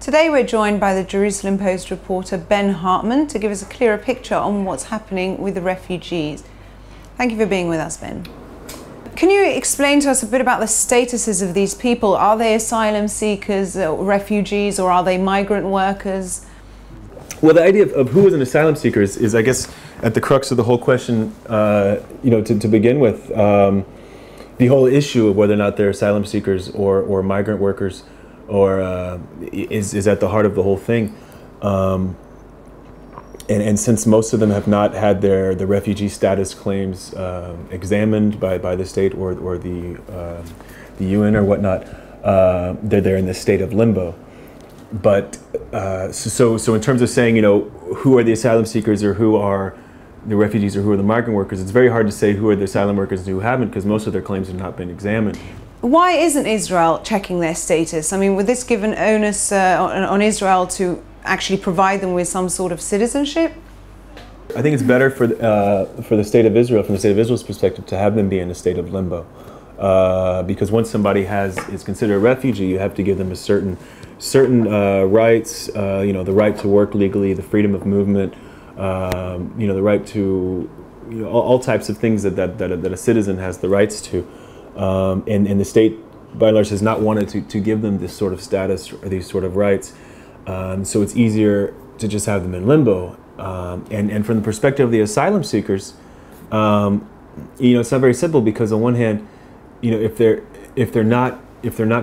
Today we're joined by the Jerusalem Post reporter Ben Hartman to give us a clearer picture on what's happening with the refugees. Thank you for being with us, Ben. Can you explain to us a bit about the statuses of these people? Are they asylum seekers, refugees, or are they migrant workers? Well, the idea of who is an asylum seeker is, I guess, at the crux of the whole question, to begin with. The whole issue of whether or not they're asylum seekers or migrant workers is at the heart of the whole thing. And since most of them have not had the refugee status claims examined by the state or the UN or whatnot, they're in this state of limbo. But so in terms of saying, who are the asylum seekers or who are the refugees or who are the migrant workers, it's very hard to say who are the asylum workers and who haven't, because most of their claims have not been examined. Why isn't Israel checking their status? I mean, would this give an onus on Israel to actually provide them with some sort of citizenship? I think it's better for the state of Israel, from the state of Israel's perspective, to have them be in a state of limbo, because once somebody is considered a refugee, you have to give them a certain rights, the right to work legally, the freedom of movement, the right to all types of things that a citizen has the rights to, and the state by and large has not wanted to give them this sort of status or these sort of rights. So it's easier to just have them in limbo. And from the perspective of the asylum seekers, it's not very simple, because on one hand, if they're not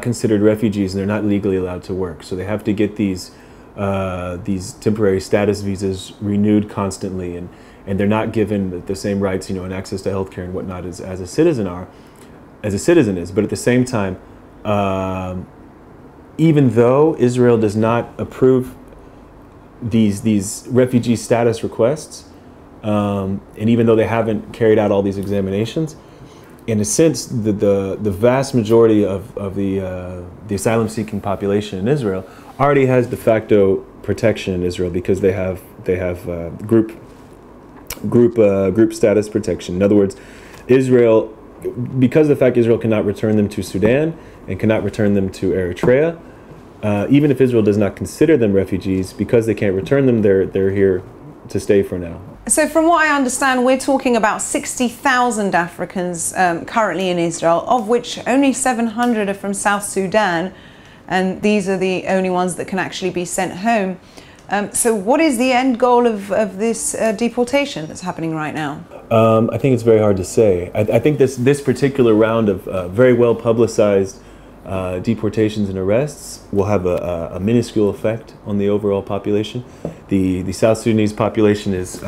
considered refugees and they're not legally allowed to work, so they have to get these temporary status visas renewed constantly, and they're not given the same rights, and access to healthcare and whatnot as a citizen is. But at the same time, even though Israel does not approve these refugee status requests, and even though they haven't carried out all these examinations, in a sense, the vast majority of the asylum-seeking population in Israel already has de facto protection in Israel, because they have group status protection. In other words, Israel, because of the fact Israel cannot return them to Sudan and cannot return them to Eritrea, even if Israel does not consider them refugees, because they can't return them, they're here to stay for now. So from what I understand, we're talking about 60,000 Africans currently in Israel, of which only 700 are from South Sudan, and these are the only ones that can actually be sent home. So what is the end goal of this deportation that's happening right now? I think it's very hard to say. I think this particular round of very well publicized deportations and arrests will have a minuscule effect on the overall population. The South Sudanese population is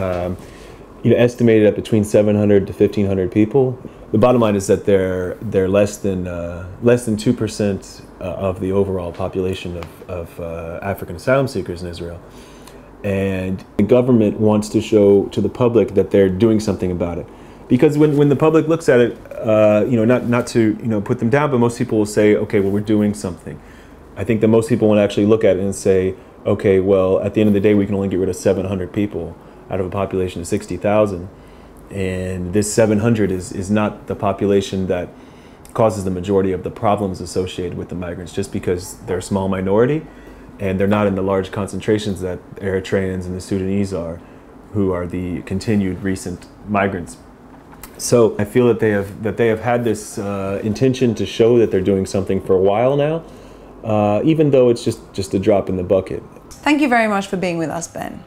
estimated at between 700 to 1,500 people. The bottom line is that they're less than 2% of the overall population of African asylum seekers in Israel. And the government wants to show to the public that they're doing something about it. Because when the public looks at it, not to put them down, but most people will say, okay, well, we're doing something. I think that most people want to actually look at it and say, okay, well, at the end of the day, we can only get rid of 700 people out of a population of 60,000. And this 700 is not the population that causes the majority of the problems associated with the migrants, just because they're a small minority and they're not in the large concentrations that Eritreans and the Sudanese are, who are the continued recent migrants. So I feel that they have had this intention to show that they're doing something for a while now, even though it's just a drop in the bucket. Thank you very much for being with us, Ben.